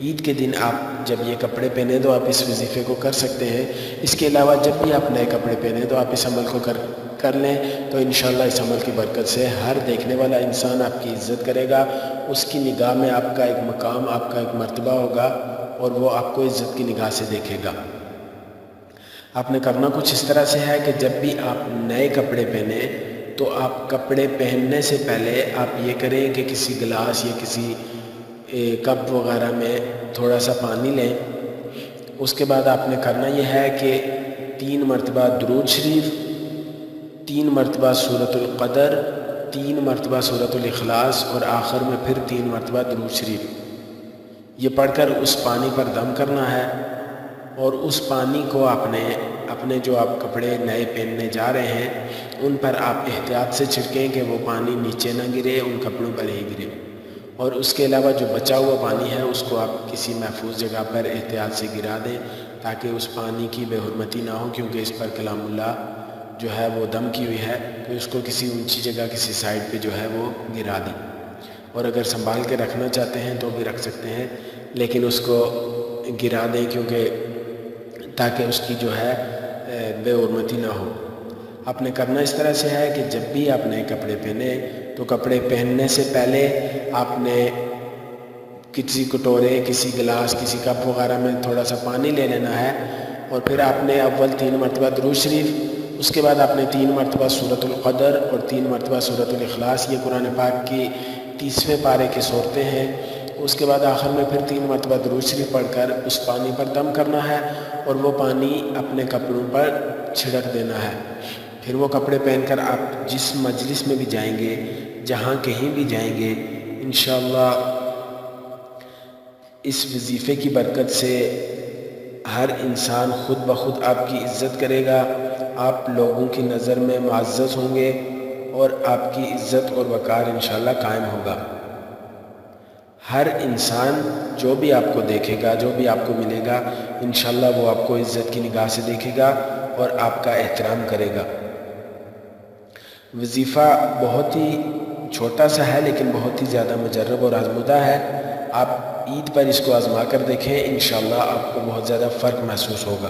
عید کے دن آپ جب یہ کپڑے پہنے تو آپ اس وظیفے کو کر سکتے ہیں۔ اس کے علاوہ جب بھی آپ نئے کپڑے پہنے تو آپ اس عمل کو کر لیں تو انشاءاللہ اس عمل کی برکت سے ہر دیکھنے والا انسان آپ کی عزت کرے گا، اس کی نگاہ میں آپ کا ایک مقام، آپ کا ایک مرتبہ ہوگا اور وہ آپ کو عزت کی نگاہ سے دیکھے گا۔ آپ نے کرنا کچھ اس طرح سے ہے کہ جب بھی آپ نئے کپڑے پہنیں تو آپ کپڑے پہننے سے پہلے آپ یہ کریں کہ کسی گلاس یا کسی کپ وغیرہ میں تھوڑا سا پانی لیں۔ اس کے بعد آپ نے کرنا یہ ہے کہ 3 مرتبہ درود شریف، 3 مرتبہ سورۃ القدر، 3 مرتبہ سورۃ الاخلاص اور آخر میں پھر 3 مرتبہ درود شریف یہ پڑھ کر اس پانی پر دم کرنا ہے، اور اس پانی کو آپ نے اپنے جو آپ کپڑے نئے پہننے جا رہے ہیں ان پر آپ احتیاط سے چھڑکیں کہ وہ پانی نیچے نہ گرے، ان کپڑوں پر ہی گرے، اور اس کے علاوہ جو بچا ہوا پانی ہے اس کو آپ کسی محفوظ جگہ پر احتیاط سے گرا دیں تاکہ اس پانی کی بے حرمتی نہ ہو، کیونکہ اس پر کلام اللہ جو ہے وہ دم کی ہوئی ہے، تو اس کو کسی اونچی جگہ کسی سائڈ پہ جو ہے وہ گرا دیں، اور اگر سنبھال کے رکھنا چاہتے ہیں تو بھی رکھ سکتے ہیں، لیکن اس کو گرا دیں کیونکہ تاکہ اس کی جو ہے بے حرمتی نہ ہو۔ آپ نے کرنا اس طرح سے ہے کہ جب بھی آپ نئے کپڑے پہنیں تو کپڑے پہننے سے پہلے آپ نے کسی کٹورے، کسی گلاس، کسی کپ وغیرہ میں تھوڑا سا پانی لے لینا ہے، اور پھر آپ نے اول 3 مرتبہ درود شریف، اس کے بعد آپ نے 3 مرتبہ سورۃ القدر اور 3 مرتبہ سورۃ الاخلاص، یہ قرآن پاک کی 30ویں پارے کی صورتیں ہیں، اس کے بعد آخر میں پھر 3 مرتبہ درود شریف پڑھ کر اس پانی پر دم کرنا ہے اور وہ پانی اپنے کپڑوں پر چھڑک دینا ہے۔ پھر وہ کپڑے پہن کر آپ جس مجلس میں بھی جائیں گے، جہاں کہیں بھی جائیں گے، انشاءاللہ اس وظیفے کی برکت سے ہر انسان خود بخود آپ کی عزت کرے گا، آپ لوگوں کی نظر میں معزز ہوں گے اور آپ کی عزت اور وقار انشاءاللہ قائم ہوگا۔ ہر انسان جو بھی آپ کو دیکھے گا، جو بھی آپ کو ملے گا، انشاءاللہ وہ آپ کو عزت کی نگاہ سے دیکھے گا اور آپ کا احترام کرے گا۔ وظیفہ بہت ہی چھوٹا سا ہے لیکن بہت ہی زیادہ مجرب اور آزمودہ ہے۔ آپ عید پر اس کو آزما کر دیکھیں، انشاءاللہ آپ کو بہت زیادہ فرق محسوس ہوگا۔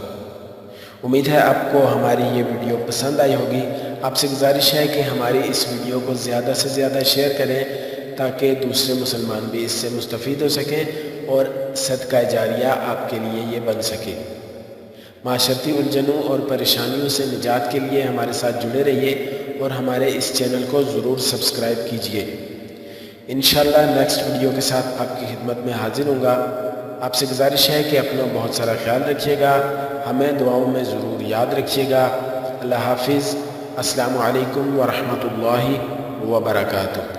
امید ہے آپ کو ہماری یہ ویڈیو پسند آئی ہوگی۔ آپ سے گزارش ہے کہ ہماری اس ویڈیو کو زیادہ سے زیادہ شیئر کریں تاکہ دوسرے مسلمان بھی اس سے مستفید ہو سکیں اور صدقہ جاریہ آپ کے لیے یہ بن سکے۔ معاشرتی الجھنوں اور پریشانیوں سے نجات کے لیے ہمارے ساتھ جڑے رہیے اور ہمارے اس چینل کو ضرور سبسکرائب کیجیے۔ انشاءاللہ نیکسٹ ویڈیو کے ساتھ آپ کی خدمت میں حاضر ہوں گا۔ آپ سے گزارش ہے کہ اپنا بہت سارا خیال رکھیے گا، ہمیں دعاؤں میں ضرور یاد رکھیے گا۔ اللہ حافظ۔ السلام علیکم ورحمۃ اللہ وبرکاتہ۔